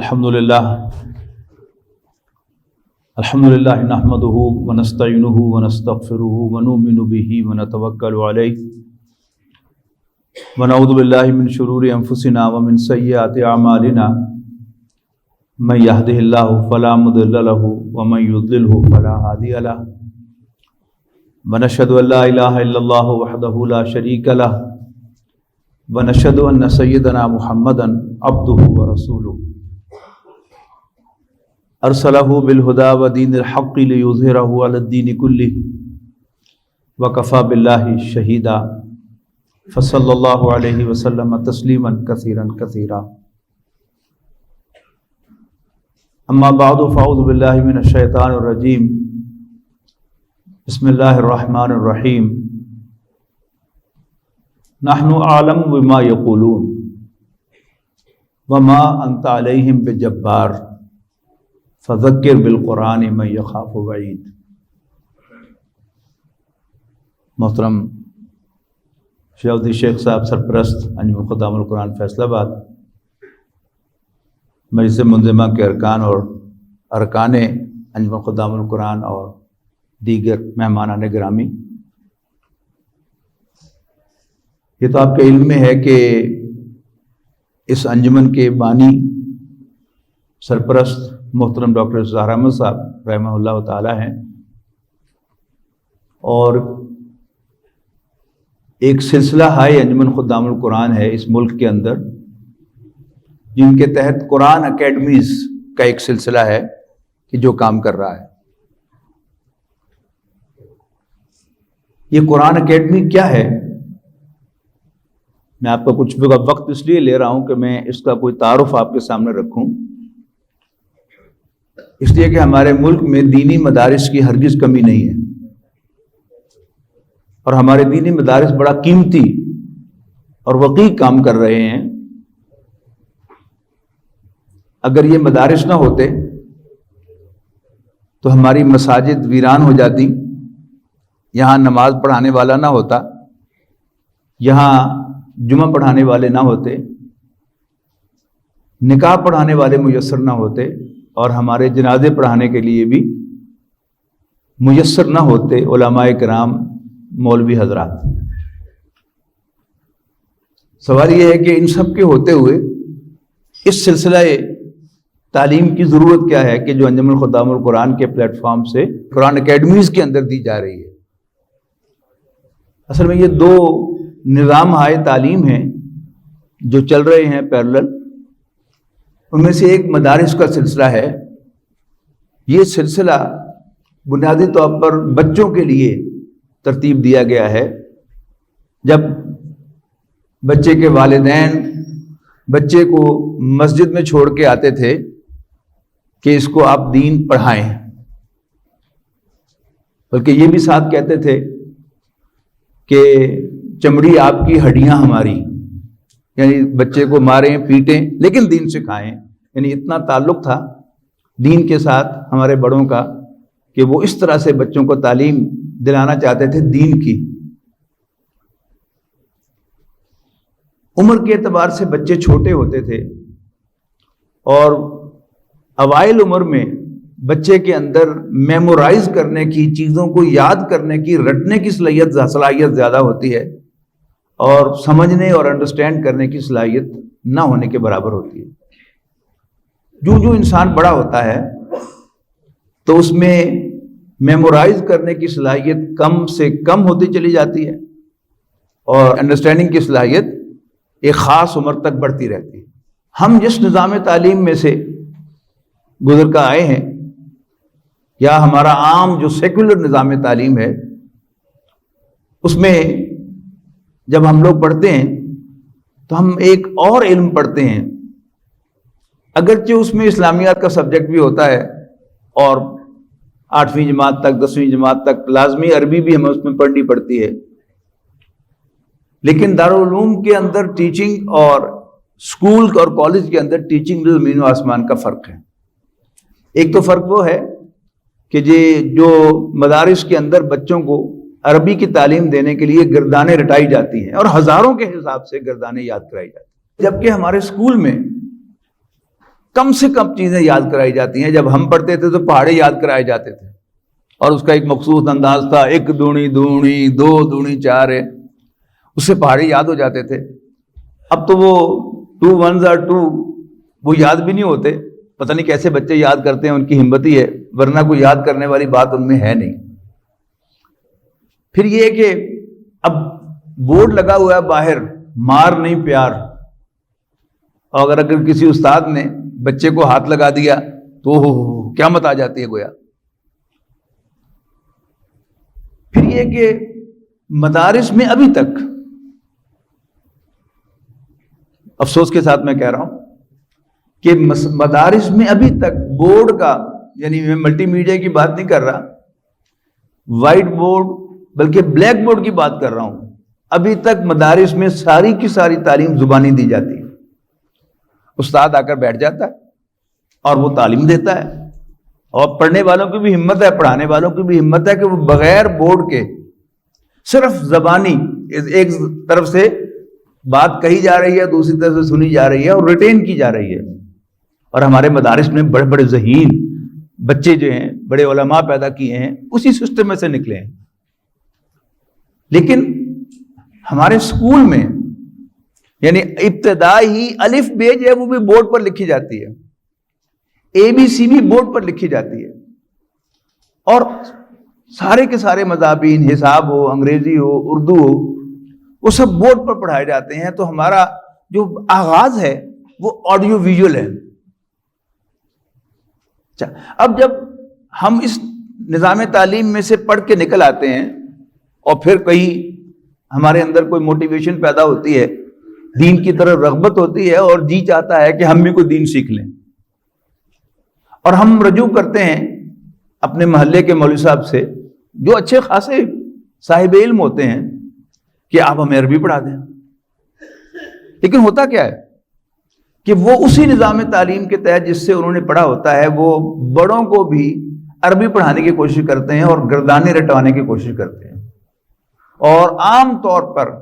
الحمدللہ نحمده ونستعینه ونستغفره ونؤمن به ونتوکل علیہ ونعوذ باللہ من شرور انفسنا ومن سیئات اعمالنا من یهده اللہ فلا مضل له ومن یضلل فلا ہادی له ونشهد ان لا الہ الا اللہ وحدہ لا شریک له ونشهد ان سیدنا محمدا عبدہ ورسولہ ارسلہ بالہدی ودین الحق لیظہرہ علی الدین کلہ وکفی باللہ شہیدا فصلی اللہ علیہ وسلم تسلیما کثیرا کثیرا اما بعد فاعوذ باللہ من الشیطان الرجیم بسم اللہ الرحمن الرحیم نحن اعلم بما یقولون وما انت علیہم بجبار فذکر بالقرآن من یخاف وعید۔ محترم شیخ شیخ صاحب سرپرست انجمن خدام القرآن فیصل آباد، مجلس منظمہ کے ارکان اور ارکان انجمن خدام القرآن اور دیگر مہمانان گرامی، یہ تو آپ کے علم میں ہے کہ اس انجمن کے بانی سرپرست محترم ڈاکٹر ظاہر احمد صاحب رحمہ اللہ تعالی ہیں، اور ایک سلسلہ ہائے انجمن خدام القرآن ہے اس ملک کے اندر، جن کے تحت قرآن اکیڈمیز کا ایک سلسلہ ہے کہ جو کام کر رہا ہے۔ یہ قرآن اکیڈمی کیا ہے؟ میں آپ کا کچھ وقت اس لیے لے رہا ہوں کہ میں اس کا کوئی تعارف آپ کے سامنے رکھوں، اس لیے کہ ہمارے ملک میں دینی مدارس کی ہرگز کمی نہیں ہے، اور ہمارے دینی مدارس بڑا قیمتی اور وقیع کام کر رہے ہیں۔ اگر یہ مدارس نہ ہوتے تو ہماری مساجد ویران ہو جاتی، یہاں نماز پڑھانے والا نہ ہوتا، یہاں جمعہ پڑھانے والے نہ ہوتے، نکاح پڑھانے والے میسر نہ ہوتے، اور ہمارے جنازے پڑھانے کے لیے بھی میسر نہ ہوتے علماء کرام مولوی حضرات۔ سوال یہ ہے کہ ان سب کے ہوتے ہوئے اس سلسلہ تعلیم کی ضرورت کیا ہے کہ جو انجمن خدام القرآن کے پلیٹ فارم سے قرآن اکیڈمیز کے اندر دی جا رہی ہے۔ اصل میں یہ دو نظام ہائے تعلیم ہیں جو چل رہے ہیں پیرلل، ان میں سے ایک مدارس کا سلسلہ ہے۔ یہ سلسلہ بنیادی طور پر بچوں کے لیے ترتیب دیا گیا ہے۔ جب بچے کے والدین بچے کو مسجد میں چھوڑ کے آتے تھے کہ اس کو آپ دین پڑھائیں، بلکہ یہ بھی ساتھ کہتے تھے کہ چمڑی آپ کی ہڈیاں ہماری، یعنی بچے کو ماریں پیٹیں لیکن دین سکھائیں۔ یعنی اتنا تعلق تھا دین کے ساتھ ہمارے بڑوں کا کہ وہ اس طرح سے بچوں کو تعلیم دلانا چاہتے تھے دین کی۔ عمر کے اعتبار سے بچے چھوٹے ہوتے تھے، اور اوائل عمر میں بچے کے اندر میمورائز کرنے کی، چیزوں کو یاد کرنے کی، رٹنے کی صلاحیت زیادہ ہوتی ہے، اور سمجھنے اور انڈرسٹینڈ کرنے کی صلاحیت نہ ہونے کے برابر ہوتی ہے۔ جو انسان بڑا ہوتا ہے تو اس میں میمورائز کرنے کی صلاحیت کم سے کم ہوتی چلی جاتی ہے، اور انڈرسٹینڈنگ کی صلاحیت ایک خاص عمر تک بڑھتی رہتی ہے۔ ہم جس نظام تعلیم میں سے گزر کر آئے ہیں، یا ہمارا عام جو سیکولر نظام تعلیم ہے، اس میں جب ہم لوگ پڑھتے ہیں تو ہم ایک اور علم پڑھتے ہیں، اگرچہ اس میں اسلامیات کا سبجیکٹ بھی ہوتا ہے، اور 8ویں جماعت تک 10ویں جماعت تک لازمی عربی بھی ہمیں اس میں پڑھنی پڑتی ہے، لیکن دارالعلوم کے اندر ٹیچنگ اور اسکول اور کالج کے اندر ٹیچنگ میں زمین و آسمان کا فرق ہے۔ ایک تو فرق وہ ہے کہ جو مدارس کے اندر بچوں کو عربی کی تعلیم دینے کے لیے گردانیں رٹائی جاتی ہیں، اور ہزاروں کے حساب سے گردانیں یاد کرائی جاتی ہیں، جبکہ ہمارے اسکول میں کم سے کم چیزیں یاد کرائی جاتی ہیں. جب ہم پڑھتے تھے تو پہاڑے یاد کرائے جاتے تھے اور اس کا ایک مخصوص انداز تھا, 1 دونی 2 دونی 4 ہے, اس سے پہاڑے یاد ہو جاتے تھے. اب تو وہ 2 1s are 2 وہ یاد بھی نہیں ہوتے. پتہ نہیں کیسے بچے یاد کرتے ہیں, ان کی ہمت ہی ہے, ورنہ کوئی یاد کرنے والی بات ان میں ہے نہیں. پھر یہ کہ اب بورڈ لگا ہوا ہے باہر, مار نہیں پیار, اور اگر کسی استاد نے بچے کو ہاتھ لگا دیا تو قیامت آ جاتی ہے گویا. پھر یہ کہ مدارس میں ابھی تک, افسوس کے ساتھ میں کہہ رہا ہوں کہ مدارس میں ابھی تک بورڈ کا, یعنی میں ملٹی میڈیا کی بات نہیں کر رہا, وائٹ بورڈ بلکہ بلیک بورڈ کی بات کر رہا ہوں, ابھی تک مدارس میں ساری کی ساری تعلیم زبانی دی جاتی ہے. استاد آ کر بیٹھ جاتا ہے اور وہ تعلیم دیتا ہے, اور پڑھنے والوں کی بھی ہمت ہے, پڑھانے والوں کی بھی ہمت ہے کہ وہ بغیر بورڈ کے صرف زبانی, ایک طرف سے بات کہی جا رہی ہے, دوسری طرف سے سنی جا رہی ہے اور ریٹین کی جا رہی ہے. اور ہمارے مدارس میں بڑے بڑے ذہین بچے جو ہیں, بڑے علماء پیدا کیے ہیں, اسی سسٹم میں سے نکلے ہیں. لیکن ہمارے اسکول میں یعنی ابتدائی الف بے جو ہے وہ بھی بورڈ پر لکھی جاتی ہے, ABC بھی بورڈ پر لکھی جاتی ہے, اور سارے کے سارے مضامین, حساب ہو, انگریزی ہو, اردو ہو, وہ سب بورڈ پر پڑھائے جاتے ہیں. تو ہمارا جو آغاز ہے وہ آڈیو ویژول ہے. اب جب ہم اس نظام تعلیم میں سے پڑھ کے نکل آتے ہیں اور پھر کہیں ہمارے اندر کوئی موٹیویشن پیدا ہوتی ہے, دین کی طرف رغبت ہوتی ہے اور جی چاہتا ہے کہ ہم بھی کوئی دین سیکھ لیں, اور ہم رجوع کرتے ہیں اپنے محلے کے مولوی صاحب سے جو اچھے خاصے صاحب علم ہوتے ہیں کہ آپ ہمیں عربی پڑھا دیں. لیکن ہوتا کیا ہے کہ وہ اسی نظام تعلیم کے تحت جس سے انہوں نے پڑھا ہوتا ہے وہ بڑوں کو بھی عربی پڑھانے کی کوشش کرتے ہیں اور گردانے رٹوانے کی کوشش کرتے ہیں. اور عام طور پر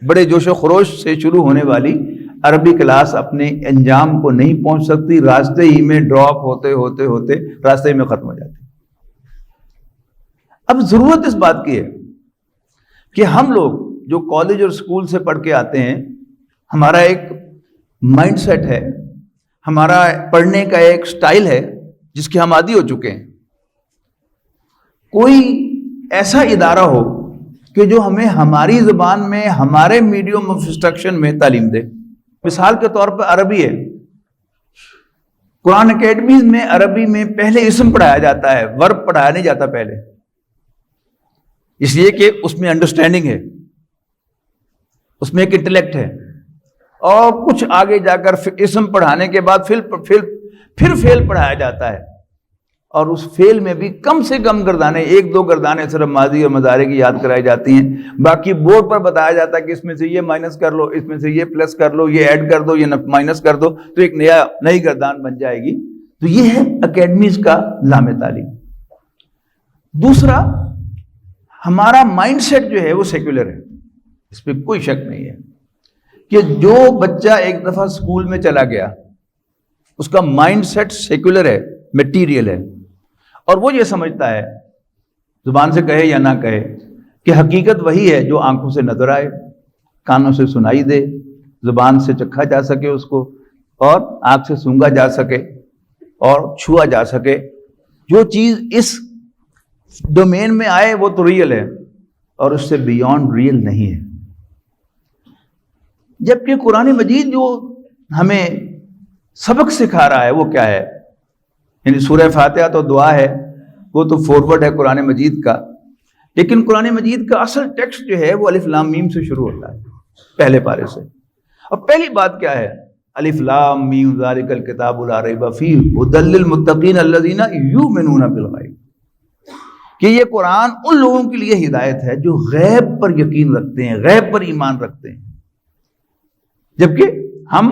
بڑے جوش و خروش سے شروع ہونے والی عربی کلاس اپنے انجام کو نہیں پہنچ سکتی, راستے ہی میں ڈراپ ہوتے ہوتے ہوتے راستے میں ختم ہو جاتی. اب ضرورت اس بات کی ہے کہ ہم لوگ جو کالج اور اسکول سے پڑھ کے آتے ہیں, ہمارا ایک مائنڈ سیٹ ہے, ہمارا پڑھنے کا ایک سٹائل ہے جس کے ہم عادی ہو چکے ہیں. کوئی ایسا ادارہ ہو کہ جو ہمیں ہماری زبان میں, ہمارے میڈیم آف انسٹرکشن میں تعلیم دے. مثال کے طور پر عربی ہے, قرآن اکیڈمیز میں عربی میں پہلے اسم پڑھایا جاتا ہے, ورب پڑھایا نہیں جاتا پہلے, اس لیے کہ اس میں انڈرسٹینڈنگ ہے, اس میں ایک انٹلیکٹ ہے. اور کچھ آگے جا کر اسم پڑھانے کے بعد پھر فعل پڑھایا جاتا ہے, اور اس فعل میں بھی کم سے کم گردانے, 1-2 گردانے صرف ماضی اور مضارع کی یاد کرائی جاتی ہیں. باقی بورڈ پر بتایا جاتا ہے کہ اس میں سے یہ مائنس کر لو, اس میں سے یہ پلس کر لو, یہ ایڈ کر دو, یہ مائنس کر دو, تو ایک نئی گردان بن جائے گی. تو یہ ہے اکیڈمیز کا نظام تعلیم. دوسرا, ہمارا مائنڈ سیٹ جو ہے وہ سیکولر ہے, اس پہ کوئی شک نہیں ہے کہ جو بچہ ایک دفعہ اسکول میں چلا گیا اس کا مائنڈ سیٹ سیکولر ہے, میٹیریل ہے, اور وہ یہ سمجھتا ہے, زبان سے کہے یا نہ کہے, کہ حقیقت وہی ہے جو آنکھوں سے نظر آئے, کانوں سے سنائی دے, زبان سے چکھا جا سکے اس کو, اور آنکھ سے سونگا جا سکے اور چھوا جا سکے. جو چیز اس ڈومین میں آئے وہ تو ریئل ہے, اور اس سے بیونڈ ریئل نہیں ہے. جبکہ قرآن مجید جو ہمیں سبق سکھا رہا ہے وہ کیا ہے, یعنی سورہ فاتحہ تو دعا ہے, وہ تو فارورڈ ہے قرآن مجید کا, لیکن قرآن مجید کا اصل ٹیکسٹ جو ہے وہ الف لام میم سے شروع ہوتا ہے, پہلے پارے سے. اور پہلی بات کیا ہے, الف لام میم ذالک الکتاب لا ریب فیہ ھدی للمتقین الذین یؤمنون بالغیب, کہ یہ قرآن ان لوگوں کے لیے ہدایت ہے جو غیب پر یقین رکھتے ہیں, غیب پر ایمان رکھتے ہیں. جبکہ ہم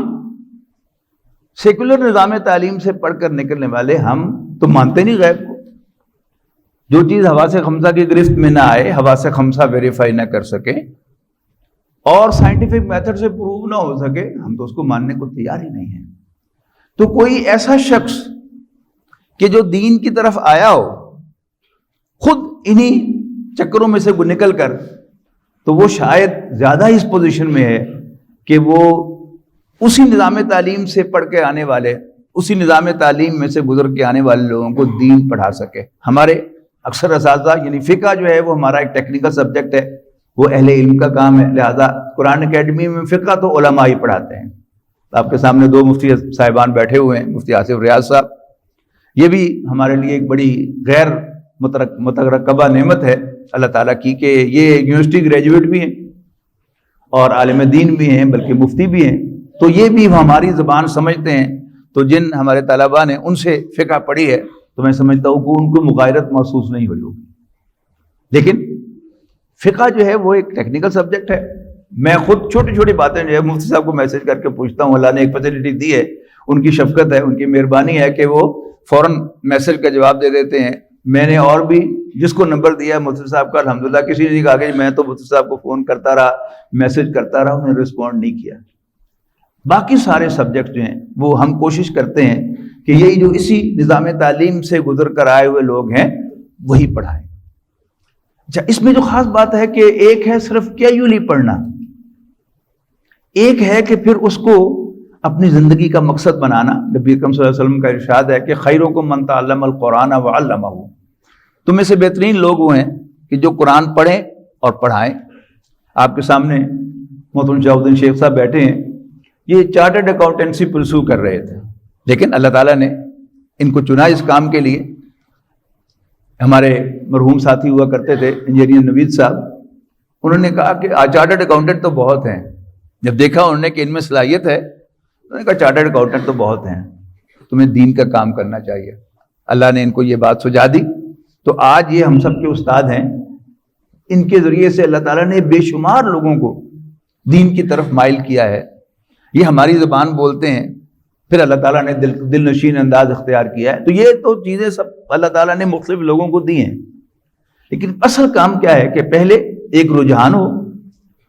سیکولر نظام تعلیم سے پڑھ کر نکلنے والے ہم تو مانتے نہیں غیب کو. جو چیز حواس خمسہ کی گرفت میں نہ آئے, حواس خمسہ ویریفائی نہ کر سکے اور سائنٹیفک میتھڈ سے پروو نہ ہو سکے, ہم تو اس کو ماننے کو تیار ہی نہیں ہیں. تو کوئی ایسا شخص کہ جو دین کی طرف آیا ہو خود انہی چکروں میں سے نکل کر، تو وہ شاید زیادہ اس پوزیشن میں ہے کہ وہ اسی نظام تعلیم سے پڑھ کے آنے والے، اسی نظام تعلیم میں سے گزر کے آنے والے لوگوں کو دین پڑھا سکے۔ ہمارے اکثر اساتذہ، یعنی فقہ جو ہے وہ ہمارا ایک ٹیکنیکل سبجیکٹ ہے، وہ اہل علم کا کام ہے، لہذا قرآن اکیڈمی میں فقہ تو علماء ہی پڑھاتے ہیں۔ آپ کے سامنے دو مفتی صاحبان بیٹھے ہوئے ہیں، مفتی آصف ریاض صاحب، یہ بھی ہمارے لیے ایک بڑی غیر مترقبہ نعمت ہے اللہ تعالیٰ کی کہ یہ یونیورسٹی گریجویٹ بھی ہیں اور عالم دین بھی ہیں، بلکہ مفتی بھی ہیں، تو یہ بھی ہماری زبان سمجھتے ہیں۔ تو جن ہمارے طلباء نے ان سے فقہ پڑھی ہے تو میں سمجھتا ہوں کہ ان کو مغایرت محسوس نہیں ہوئی ہوگی، لیکن فقہ جو ہے وہ ایک ٹیکنیکل سبجیکٹ ہے۔ میں خود چھوٹی چھوٹی باتیں جو ہے مفتی صاحب کو میسج کر کے پوچھتا ہوں، اللہ نے ایک فیسلٹی دی ہے، ان کی شفقت ہے، ان کی مہربانی ہے کہ وہ فوراً میسج کا جواب دے دیتے ہیں۔ میں نے اور بھی جس کو نمبر دیا ہے مفتی صاحب کا، الحمدللہ کسی نے کہا کہ میں تو مفتی صاحب کو فون کرتا رہا، میسج کرتا رہا، انہوں نے رسپونڈ نہیں کیا۔ باقی سارے سبجیکٹ جو ہیں وہ ہم کوشش کرتے ہیں کہ یہی جو اسی نظام تعلیم سے گزر کر آئے ہوئے لوگ ہیں وہی پڑھائیں۔ اچھا، اس میں جو خاص بات ہے کہ ایک ہے صرف کیجولی پڑھنا، ایک ہے کہ پھر اس کو اپنی زندگی کا مقصد بنانا۔ نبی اکرم صلی اللہ علیہ وسلم کا ارشاد ہے کہ خیرکم من تعلم القرآن وعلمہ، تم میں سے بہترین لوگ وہ ہیں کہ جو قرآن پڑھیں اور پڑھائیں۔ آپ کے سامنے محترم شہاب الدین شیخ صاحب بیٹھے ہیں، یہ چارٹرڈ اکاؤنٹنسی پرسو کر رہے تھے، لیکن اللہ تعالیٰ نے ان کو چنا اس کام کے لیے۔ ہمارے مرحوم ساتھی ہوا کرتے تھے انجینئر نوید صاحب، انہوں نے کہا کہ چارٹرڈ اکاؤنٹنٹ تو بہت ہیں، جب دیکھا انہوں نے کہ ان میں صلاحیت ہے، انہوں نے کہا چارٹرڈ اکاؤنٹنٹ تو بہت ہیں، تمہیں دین کا کام کرنا چاہیے۔ اللہ نے ان کو یہ بات سجا دی، تو آج یہ ہم سب کے استاد ہیں۔ ان کے ذریعے سے اللہ تعالیٰ نے بے شمار لوگوں کو دین کی طرف مائل کیا ہے۔ یہ ہماری زبان بولتے ہیں، پھر اللہ تعالیٰ نے دل نشین انداز اختیار کیا ہے، تو یہ تو چیزیں سب اللہ تعالیٰ نے مختلف لوگوں کو دی ہیں، لیکن اصل کام کیا ہے کہ پہلے ایک رجحان ہو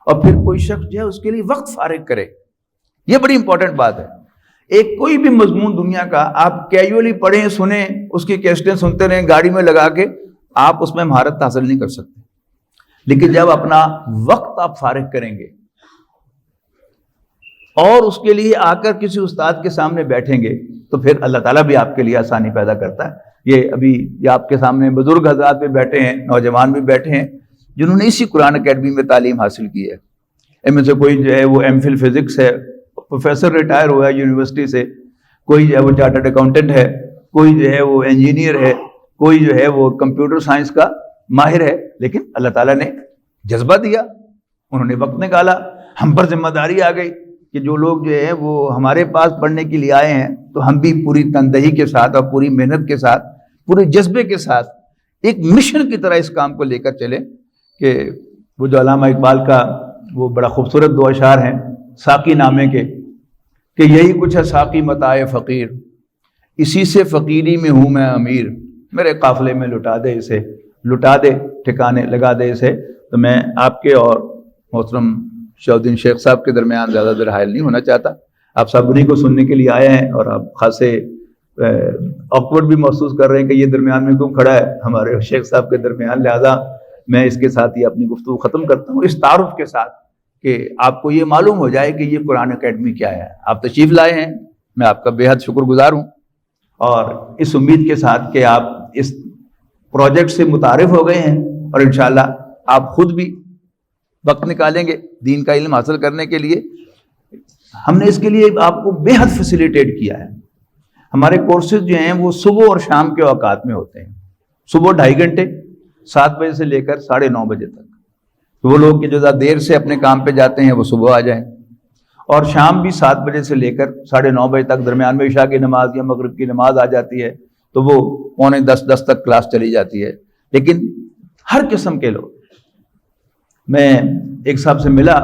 اور پھر کوئی شخص جو ہے اس کے لیے وقت فارغ کرے۔ یہ بڑی امپورٹنٹ بات ہے۔ ایک کوئی بھی مضمون دنیا کا آپ کیجولی پڑھیں، سنیں، اس کی کیسٹیں سنتے رہیں گاڑی میں لگا کے، آپ اس میں مہارت حاصل نہیں کر سکتے، لیکن جب اپنا وقت آپ فارغ کریں گے اور اس کے لیے آ کر کسی استاد کے سامنے بیٹھیں گے تو پھر اللہ تعالیٰ بھی آپ کے لیے آسانی پیدا کرتا ہے۔ یہ ابھی یہ آپ کے سامنے بزرگ حضرات بھی بیٹھے ہیں، نوجوان بھی بیٹھے ہیں جنہوں نے اسی قرآن اکیڈمی میں تعلیم حاصل کی ہے۔ ان میں سے کوئی جو ہے وہ ایم فل فزکس ہے، پروفیسر ریٹائر ہوا ہے یونیورسٹی سے، کوئی جو ہے وہ چارٹرڈ اکاؤنٹنٹ ہے، کوئی جو ہے وہ انجینئر ہے، کوئی جو ہے وہ کمپیوٹر سائنس کا ماہر ہے، لیکن اللہ تعالیٰ نے جذبہ دیا، انہوں نے وقت نکالا۔ ہم پر ذمہ داری آ گئی کہ جو لوگ جو ہے وہ ہمارے پاس پڑھنے کے لیے آئے ہیں تو ہم بھی پوری تندہی کے ساتھ اور پوری محنت کے ساتھ، پورے جذبے کے ساتھ ایک مشن کی طرح اس کام کو لے کر چلیں۔ کہ وہ جو علامہ اقبال کا وہ بڑا خوبصورت دو اشعار ہیں ساقی نامے کے، کہ یہی کچھ ہے ساقی متاع فقیر، اسی سے فقیری میں ہوں میں امیر، میرے قافلے میں لٹا دے اسے، لٹا دے ٹھکانے لگا دے اسے۔ تو میں آپ کے اور محترم شہاب الدین شیخ صاحب کے درمیان زیادہ دیر حائل نہیں ہونا چاہتا۔ آپ سب انہیں کو سننے کے لیے آئے ہیں اور آپ خاصے آکورڈ بھی محسوس کر رہے ہیں کہ یہ درمیان میں کیوں کھڑا ہے ہمارے شیخ صاحب کے درمیان، لہذا میں اس کے ساتھ ہی اپنی گفتگو ختم کرتا ہوں اس تعارف کے ساتھ کہ آپ کو یہ معلوم ہو جائے کہ یہ قرآن اکیڈمی کیا ہے۔ آپ تشریف لائے ہیں، میں آپ کا بے حد شکر گزار ہوں، اور اس امید کے ساتھ کہ آپ اس پروجیکٹ سے متعارف ہو گئے ہیں اور انشاءاللہ آپ خود بھی وقت نکالیں گے دین کا علم حاصل کرنے کے لیے۔ ہم نے اس کے لیے آپ کو بے حد فیسیلیٹیٹ کیا ہے۔ ہمارے کورسز جو ہیں وہ صبح اور شام کے اوقات میں ہوتے ہیں، صبح 2.5 گھنٹے 7 بجے سے لے کر 9:30 بجے تک۔ تو وہ لوگ کہ جو زیادہ دیر سے اپنے کام پہ جاتے ہیں وہ صبح آ جائیں، اور شام بھی 7 بجے سے لے کر 9:30 بجے تک، درمیان میں عشاء کی نماز یا مغرب کی نماز آ جاتی ہے تو وہ 9:45 تک کلاس چلی جاتی ہے۔ لیکن ہر قسم کے لوگ، میں ایک صاحب سے ملا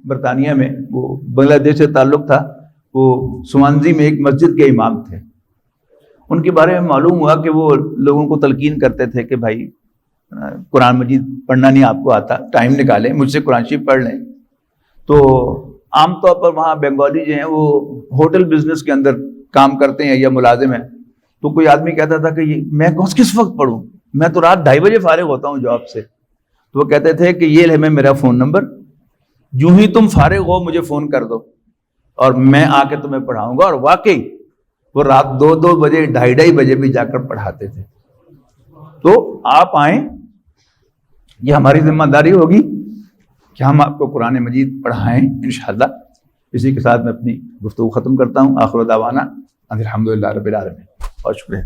برطانیہ میں، وہ بنگلہ دیش سے تعلق تھا، وہ سوانزی میں ایک مسجد کے امام تھے۔ ان کے بارے میں معلوم ہوا کہ وہ لوگوں کو تلقین کرتے تھے کہ بھائی قرآن مجید پڑھنا نہیں آپ کو آتا، ٹائم نکالیں مجھ سے قرآن شریف پڑھ لیں۔ تو عام طور پر وہاں بنگالی جو ہیں وہ ہوٹل بزنس کے اندر کام کرتے ہیں یا ملازم ہیں, تو کوئی آدمی کہتا تھا کہ میں کس وقت پڑھوں, میں تو رات 2:30 بجے فارغ ہوتا ہوں جاب سے. تو وہ کہتے تھے کہ یہ ہے میرا فون نمبر, جو ہی تم فارغ ہو مجھے فون کر دو اور میں آ کے تمہیں پڑھاؤں گا. اور واقعی وہ رات 2 بجے 2:30 بجے بھی جا کر پڑھاتے تھے. تو آپ آئیں, یہ ہماری ذمہ داری ہوگی کہ ہم آپ کو قرآن مجید پڑھائیں انشاءاللہ. اسی کے ساتھ میں اپنی گفتگو ختم کرتا ہوں. آخر دعوانا الحمدللہ رب العالمین. اور شکریہ.